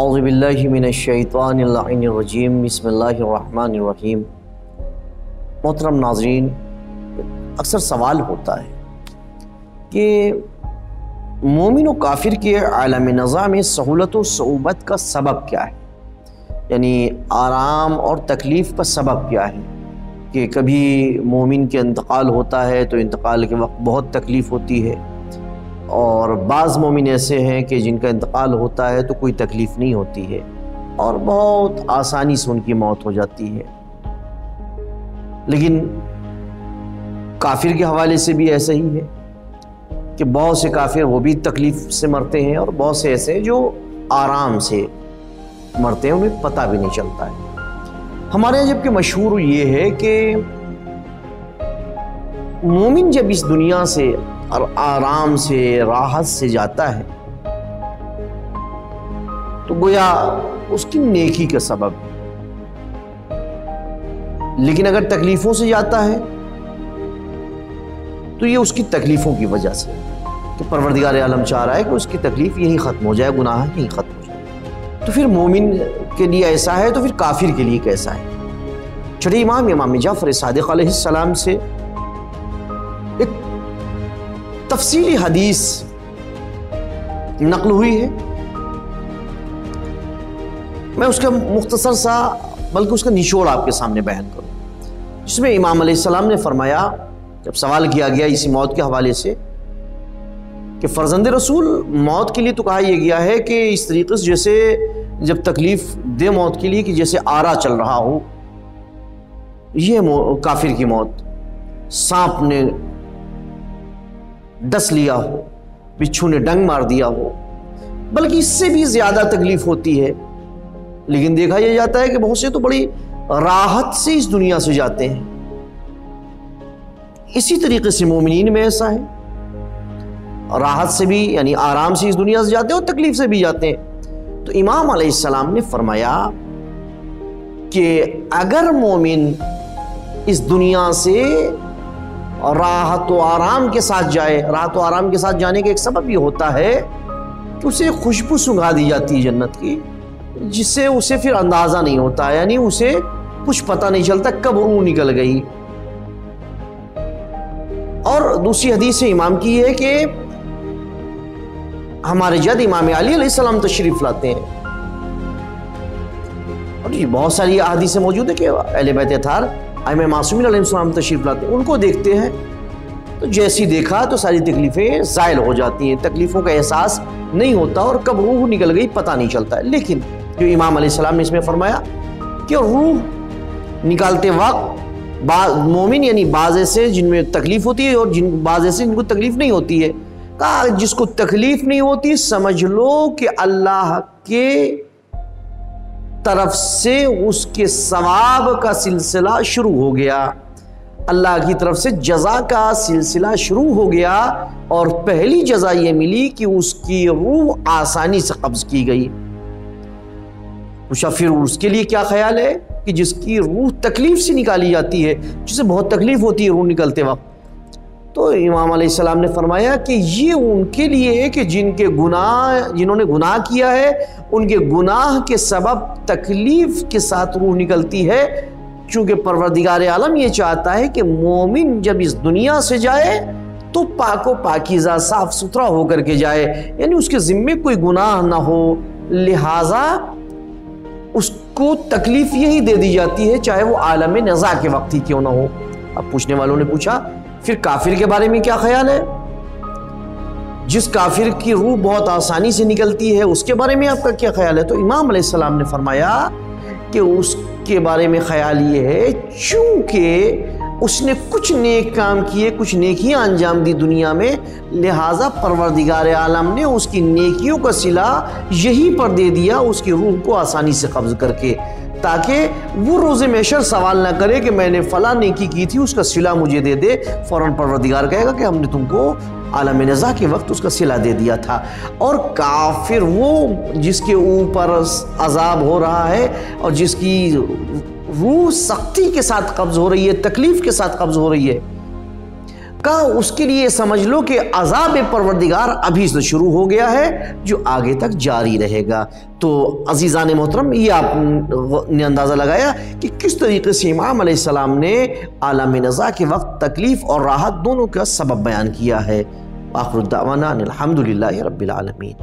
اعوذ باللہ من الشیطان اللعین الرجیم بسم اللہ الرحمن الرحیم۔ محترم ناظرین، اکثر سوال ہوتا ہے کہ مومن و کافر کے عالم نزا میں سہولت و صعوبت کا سبب کیا ہے، یعنی آرام اور تکلیف کا سبب کیا ہے کہ کبھی مومن کے انتقال ہوتا ہے تو انتقال کے وقت بہت تکلیف ہوتی ہے، اور بعض مومن ایسے ہیں کہ جن کا انتقال ہوتا ہے تو کوئی تکلیف نہیں ہوتی ہے اور بہت آسانی سے ان کی موت ہو جاتی ہے۔ لیکن کافر کے حوالے سے بھی ایسا ہی ہے کہ بہت سے کافر وہ بھی تکلیف سے مرتے ہیں اور بہت سے ایسے جو آرام سے مرتے ہیں، انہیں پتہ بھی نہیں چلتا ہے۔ ہمارے یہاں جبکہ مشہور یہ ہے کہ مومن جب اس دنیا سے اور آرام سے راحت سے جاتا ہے تو گویا اس کی نیکی کا سبب ہے، لیکن اگر تکلیفوں سے جاتا ہے تو یہ اس کی تکلیفوں کی وجہ سے کہ پروردگار عالم چاہ رہا ہے کہ اس کی تکلیف یہی ختم ہو جائے، گناہ یہی ختم ہو جائے۔ تو پھر مومن کے لیے ایسا ہے تو پھر کافر کے لیے کیسا ہے؟ چھٹے امام جعفر صادق علیہ السلام سے ایک تفصیلی حدیث نقل ہوئی ہے، میں اس کا مختصر سا بلکہ اس کا نچوڑ آپ کے سامنے بیان کروں، جس میں امام علیہ السلام نے فرمایا، جب سوال کیا گیا اسی موت کے حوالے سے کہ فرزند رسول موت کے لیے تو کہا یہ گیا ہے کہ اس طریقے سے جیسے جب تکلیف دے موت کے لیے کہ جیسے آرا چل رہا ہو، یہ کافر کی موت سانپ نے ڈس لیا ہو، بچھو نے ڈنگ مار دیا ہو، بلکہ اس سے بھی زیادہ تکلیف ہوتی ہے، لیکن دیکھا یہ جاتا ہے کہ بہت سے تو بڑی راحت سے اس دنیا سے جاتے ہیں۔ اسی طریقے سے مومنین میں ایسا ہے، راحت سے بھی یعنی آرام سے اس دنیا سے جاتے ہیں اور تکلیف سے بھی جاتے ہیں۔ تو امام علیہ السلام نے فرمایا کہ اگر مومن اس دنیا سے راحت و آرام کے ساتھ جائے، راحت و آرام کے ساتھ جانے کا ایک سبب یہ ہوتا ہے کہ اسے خوشبو سنگھا دی جاتی ہے جنت کی، جس سے اسے پھر اندازہ نہیں ہوتا، یعنی اسے کچھ پتہ نہیں چلتا کب روح نکل گئی۔ اور دوسری حدیث امام کی یہ ہے کہ ہمارے جد امام علی علیہ السلام تشریف لاتے ہیں، اور یہ بہت ساری احادیث موجود ہے کہ اہل بیت اطہار ائمہ معصومین علیہ السلام تشریف لاتے ہیں، ان کو دیکھتے ہیں تو جیسی دیکھا تو ساری تکلیفیں زائل ہو جاتی ہیں، تکلیفوں کا احساس نہیں ہوتا اور کب روح نکل گئی پتہ نہیں چلتا ہے۔ لیکن جو امام علیہ السلام نے اس میں فرمایا کہ روح نکالتے وقت مومن یعنی بعض ایسے جن میں تکلیف ہوتی ہے اور بعض ایسے جن کو تکلیف نہیں ہوتی ہے، کہا جس کو تکلیف نہیں ہوتی سمجھ لو کہ اللہ کے طرف سے اس کے ثواب کا سلسلہ شروع ہو گیا، اللہ کی طرف سے جزا کا سلسلہ شروع ہو گیا، اور پہلی جزا یہ ملی کہ اس کی روح آسانی سے قبض کی گئی۔ پھر اس کے لیے کیا خیال ہے کہ جس کی روح تکلیف سے نکالی جاتی ہے، جسے بہت تکلیف ہوتی ہے روح نکلتے وقت، تو امام علیہ السلام نے فرمایا کہ یہ ان کے لیے ہے کہ جنہوں نے گناہ کیا ہے، ان کے گناہ کے سبب تکلیف کے ساتھ روح نکلتی ہے، چونکہ پروردگار عالم یہ چاہتا ہے کہ مومن جب اس دنیا سے جائے تو پاک و پاکیزہ صاف ستھرا ہو کر کے جائے، یعنی اس کے ذمے کوئی گناہ نہ ہو، لہٰذا اس کو تکلیف یہی دے دی جاتی ہے چاہے وہ عالم نزا کے وقت ہی کیوں نہ ہو۔ اب پوچھنے والوں نے پوچھا پھر کافر کے بارے میں کیا خیال ہے؟ جس کافر کی روح بہت آسانی سے نکلتی ہے اس کے بارے میں آپ کا کیا خیال ہے؟ تو امام علیہ السلام نے فرمایا کہ اس کے بارے میں خیال یہ ہے چونکہ اس نے کچھ نیک کام کیے، کچھ نیکیاں انجام دی دنیا میں، لہٰذا پروردگار عالم نے اس کی نیکیوں کا صلہ یہی پر دے دیا اس کی روح کو آسانی سے قبض کر کے، تاکہ وہ روز محشر سوال نہ کرے کہ میں نے فلاں نیکی کی تھی اس کا صلہ مجھے دے دے، فوراً پروردگار کہے گا کہ ہم نے تم کو عالم نزا کے وقت اس کا صلہ دے دیا تھا۔ اور کافر وہ جس کے اوپر عذاب ہو رہا ہے اور جس کی روح سختی کے ساتھ قبض ہو رہی ہے، تکلیف کے ساتھ قبض ہو رہی ہے، کہا اس کے لیے سمجھ لو کہ عذاب پروردگار ابھی سے شروع ہو گیا ہے جو آگے تک جاری رہے گا۔ تو عزیزان محترم، یہ آپ نے اندازہ لگایا کہ کس طریقے سے امام علیہ السلام نے عالم نزاع کے وقت تکلیف اور راحت دونوں کا سبب بیان کیا ہے۔ آخر الدعوانا الحمدللہ رب العالمین۔